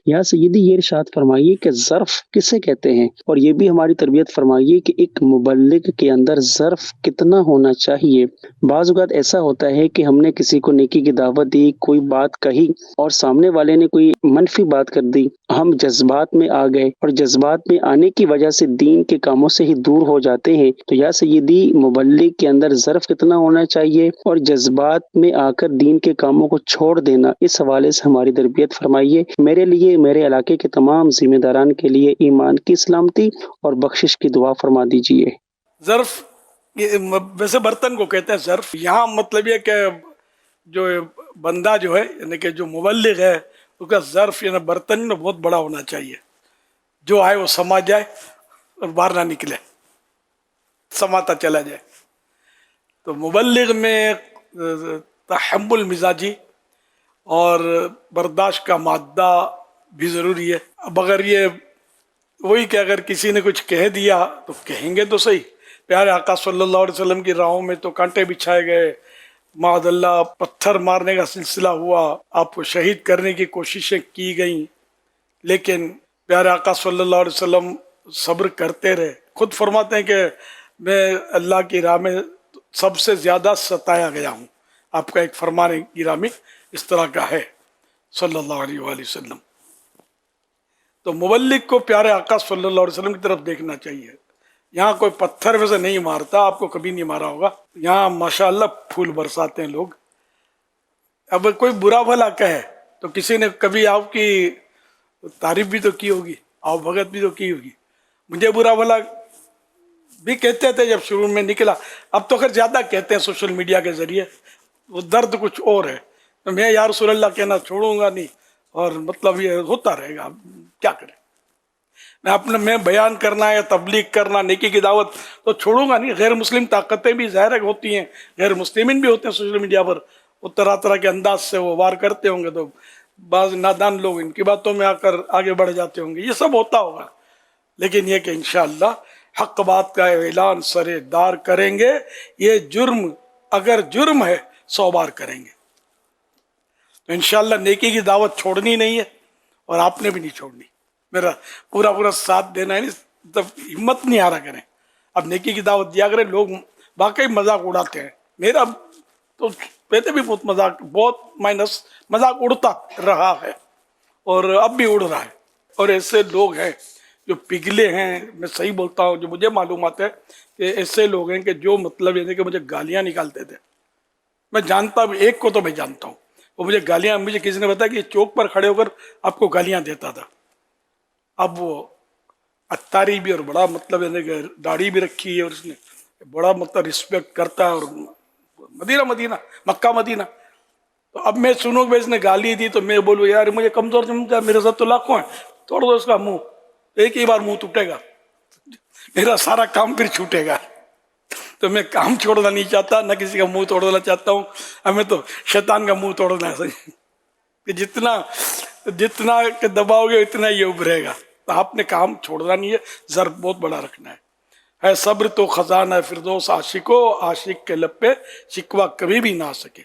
یا سیدی یہ ارشاد فرمائیے کہ ظرف کسے کہتے ہیں، اور یہ بھی ہماری تربیت فرمائیے کہ ایک مبلغ کے اندر ظرف کتنا ہونا چاہیے۔ بعض اوقات ایسا ہوتا ہے کہ ہم نے کسی کو نیکی کی دعوت دی، کوئی بات کہی اور سامنے والے نے کوئی منفی بات کر دی، ہم جذبات میں آ گئے اور جذبات میں آنے کی وجہ سے دین کے کاموں سے ہی دور ہو جاتے ہیں۔ تو یا سیدی مبلغ کے اندر ظرف کتنا ہونا چاہیے اور جذبات میں آ کر دین کے کاموں کو چھوڑ دینا، اس حوالے سے ہماری تربیت فرمائیے۔ میرے لیے، میرے علاقے کے تمام ذمہ داران کے لیے ایمان کی سلامتی اور بخشش کی دعا فرما دیجیے۔ ظرف ویسے برتن کو کہتے ہیں ظرف، یہاں مطلب یہ کہ جو بندہ جو ہے یعنی کہ جو مبلغ ہے اس کا ظرف یعنی برتن بہت بڑا ہونا چاہیے، جو آئے وہ سما جائے اور باہر نہ نکلے، سماتا چلا جائے۔ تو مبلغ میں تحمل مزاجی اور برداشت کا مادہ بھی ضروری ہے۔ اب اگر یہ وہی کہ اگر کسی نے کچھ کہہ دیا تو کہیں گے تو صحیح، پیارے آقا صلی اللہ علیہ وسلم کی راہوں میں تو کانٹے بچھائے گئے، معاذ اللہ پتھر مارنے کا سلسلہ ہوا، آپ کو شہید کرنے کی کوششیں کی گئیں، لیکن پیارے آقا صلی اللہ علیہ وسلم صبر کرتے رہے۔ خود فرماتے ہیں کہ میں اللہ کی راہ میں سب سے زیادہ ستایا گیا ہوں۔ آپ کا ایک فرمان گرامی اس طرح کا ہے صلی اللہ علیہ وآلہ وسلم۔ تو مبلغ کو پیارے آقا صلی اللہ علیہ وسلم کی طرف دیکھنا چاہیے۔ یہاں کوئی پتھر ویسے نہیں مارتا، آپ کو کبھی نہیں مارا ہوگا، یہاں ماشاءاللہ پھول برساتے ہیں لوگ۔ اب کوئی برا بھلا کہے تو کسی نے کبھی آپ کی تعریف بھی تو کی ہوگی، آؤ بھگت بھی تو کی ہوگی۔ مجھے برا بھلا بھی کہتے تھے جب شروع میں نکلا، اب تو خیر زیادہ کہتے ہیں سوشل میڈیا کے ذریعے، وہ درد کچھ اور ہے۔ تو میں یا رسول اللہ کہنا چھوڑوں گا نہیں، اور مطلب یہ ہوتا رہے گا، کیا کریں۔ میں بیان کرنا یا تبلیغ کرنا، نیکی کی دعوت تو چھوڑوں گا نہیں۔ غیر مسلم طاقتیں بھی ظاہر ہوتی ہیں، غیر مسلمین بھی ہوتے ہیں سوشل میڈیا پر، وہ طرح طرح کے انداز سے وہ وار کرتے ہوں گے، تو بعض نادان لوگ ان کی باتوں میں آ کر آگے بڑھ جاتے ہوں گے، یہ سب ہوتا ہوگا۔ لیکن یہ کہ انشاءاللہ حق بات کا اعلان سرے دار کریں گے، یہ جرم اگر جرم ہے 100 بار کریں گے۔ تو انشاءاللہ نیکی کی دعوت چھوڑنی نہیں ہے، اور آپ نے بھی نہیں چھوڑنی۔ میرا پورا ساتھ دینا ہے، تب ہمت نہیں ہارا کریں۔ اب نیکی کی دعوت دیا کریں، لوگ واقعی مذاق اڑاتے ہیں۔ میرا تو پہلے بھی بہت مائنس مذاق اڑتا رہا ہے، اور اب بھی اڑ رہا ہے۔ اور ایسے لوگ ہیں جو پگھلے ہیں، میں صحیح بولتا ہوں، جو مجھے معلومات ہے کہ ایسے لوگ ہیں کہ جو مطلب یہ کہ مجھے گالیاں نکالتے تھے، میں جانتا ہوں، ایک کو تو میں جانتا ہوں، وہ مجھے کسی نے بتایا کہ چوک پر کھڑے ہو کر آپ کو گالیاں دیتا تھا۔ اب وہ اتاری بھی، اور بڑا مطلب کہ داڑھی بھی رکھی ہے، اور اس نے بڑا مطلب رسپیکٹ کرتا ہے، اور مدینہ مکہ مدینہ۔ تو اب میں سنوں کہ اس نے گالی دی تو میں بولوں یار مجھے کمزور سمجھتا، میرے ساتھ تو لاکھوں ہیں، توڑ دو اس کا منہ، ایک ہی بار منہ ٹوٹے گا، میرا سارا کام پھر چھوٹے گا۔ تو میں کام چھوڑنا نہیں چاہتا، نہ کسی کا منہ توڑنا چاہتا ہوں، ہمیں تو شیطان کا منہ توڑنا ہے کہ جتنا کہ دباؤ گے اتنا یہ ابھرے گا۔ تو آپ نے کام چھوڑنا نہیں ہے، ضرب بہت بڑا رکھنا ہے۔ صبر تو خزانہ فردوس عاشقو، عاشق کے لب پہ شکوہ کبھی بھی نہ آ سکے۔